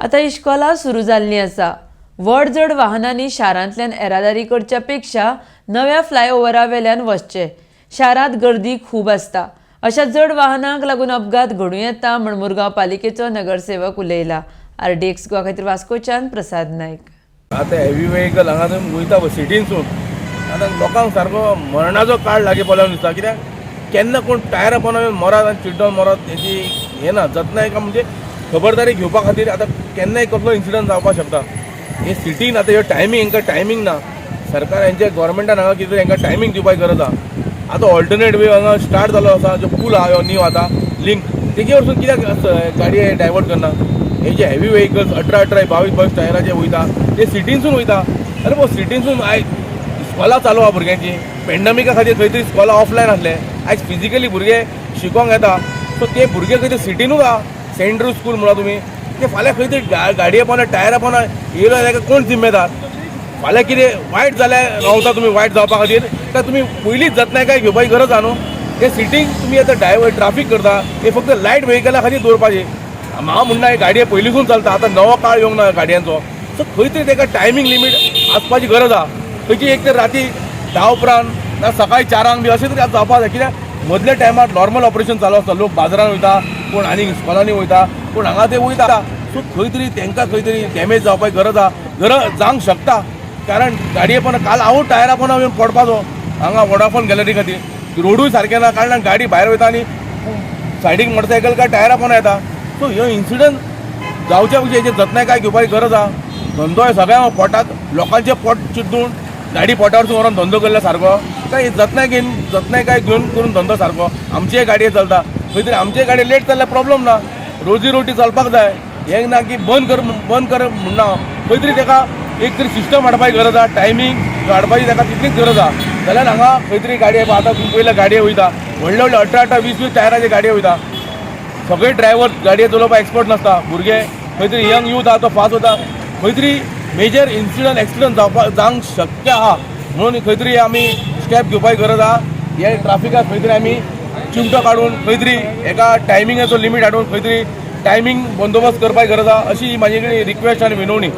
आता इश्कोला सुरू जाल्ली आसा। व्हड जड वाहनांनी शारांतल्यान येरादारी करच्या पेक्षा नव्या फ्लायओव्हरा वेल्यान वचचें। शारांत गर्दी खूब आसता। अशा जड वाहनांक लागून अपघात घडूं येता म्हण मुरगांव पालिकेचो नगरसेवक उलयला। RDX गोवा खातीर वास्कोच्यान प्रसाद नायक। आता हेवी व्हेकल हांगा थंय वयता सिटीनसून आतां लोकांक सारको मरणाचो काळ लागी पडलो दिसता। कित्याक केन्ना कोण टायरा पोंदा मरत आनी चिड्डोन मरत हेची हें ना, जतनाय का म्हणजे खबरदारी घेवपा खातीर आतां केन्नाय कसलो इन्सिडंट जावपाक शकता। हे सिटीन आतां ह्यो टायमींग हांकां टायमींग ना। सरकार हेंच्या गोवोरमेंटान हांगा कितें हांकां टायमींग दिवपाची गरज आसा। आतां ऑल्टरनेट वे हांगा स्टार्ट जालो आसा, जो पूल आहा न्यू आतां लिंक तेजे वरसून कित्याक गाडये डायवर्ट करना। हे जे हेवी व्हेकल्स 18-18, 22-22 टायराचे वयता ते सिटीनसून वयता। अरे पळय सिटीनसून आयज स्कॉलां चालू आहा भुरग्यांची, पेंडेमिका खातीर खंय तरी स्कॉलां ऑफलायन आसले, आयज फिजिकली भुरगे शिकोंक येता। सो ते भुरगे खंय तरी सिटीनूच आहा। सेंट्रल स्कूल म्हणा तुमी, ते फाल्यां खंय तरी गाडये पोंदा टायरा पोंदा येयलो जाल्यार कोण जिम्मेदार? फाल्यां कितें वायट जाल्यार रावता तुमी वायट जावपा खातीर, काय तुमी पयलींच जतनाय घेवपाची गरज आहा न्हू। ते सिटींग तुमी आतां डायवर्ट ट्राफीक करता, हे फक्त लायट व्हेकला खातीर दवरपाचें। हांव म्हणना हे गाडये पयलींसून चलता, आतां नवो काळ येवंक ना गाडयांचो। सो खंय तरी ताका टायमींग लिमीट आसपाची गरज आहा। खंयची एक तर राती 10 उपरांत ना सकाळी 4 बी अशें तरी जावपा जाय। कित्याक मदल्या टायमार नॉर्मल ऑपरेशन चालू आसता, लोक बाजारान वयता, कोण आनी स्कॉलांनी वयता, कोण हांगा ते वयता। सो खंय तरी तांकां खंय तरी डॅमेज जावपाची गरज आहा, गरज जावंक शकता। कारण गाडये पोंदा काल हांव टायरा पोंदा येवन पडपाचो हांगा वोडाफोन गॅलरी खातीर। रोडूय सारकें ना कारणान गाडी भायर वयता आनी सायडीक मोटरसायकल काय टायरा पोंदा येता। सो ह्यो इन्सिडंट जावच्या पयलीं हेची जतनाय घेवपाची गरज आहा। धंदो सगळ्या पोटाक लोकांचें पोट चिड्डून गाडी पोटार व्हरून धंदो केल्लो सारको काय जतनाय घेवन करून धंदो सारको। आमचे गाडये चलता, खंय तरी आमचे गाडये लेट जाल्यार प्रॉब्लम ना, रोजी रोटी चलपाक जाय। हें ना की बंद कर म्हणना, खंय तरी ताका एक तरी सिस्टम हाडपाची गरज आहा, टायमींग हाडपाची ताका तितलीच गरज आहा। जाल्यार हांगा खंय तरी गाडये आतां पयल्या गाडये वयता व्हडले व्हडले 18-18, 20-20 टायराचे गाडये वयता। सगळे ड्रायव्हर गाडये चलोवपाक एक्सपर्ट नासता, भुरगे खंय तरी यंग यूथ आहा तो फास्ट वता, खंय तरी मेजर इन्सिडंट एक्सिडंट जावंक शक्य आहा। म्हणून खंय तरी आमी स्टेप घेवपाची गरज आहा। हे ट्राफिकाक खंय तरी आमी चिमटो काडून खंय तरी एका टायमिंगाचो लिमीट हाडून खंय तरी टायमींग बंदोबस्त करपाची गरज आहा, अशी म्हाजी रिक्वेस्ट आनी विनवणी।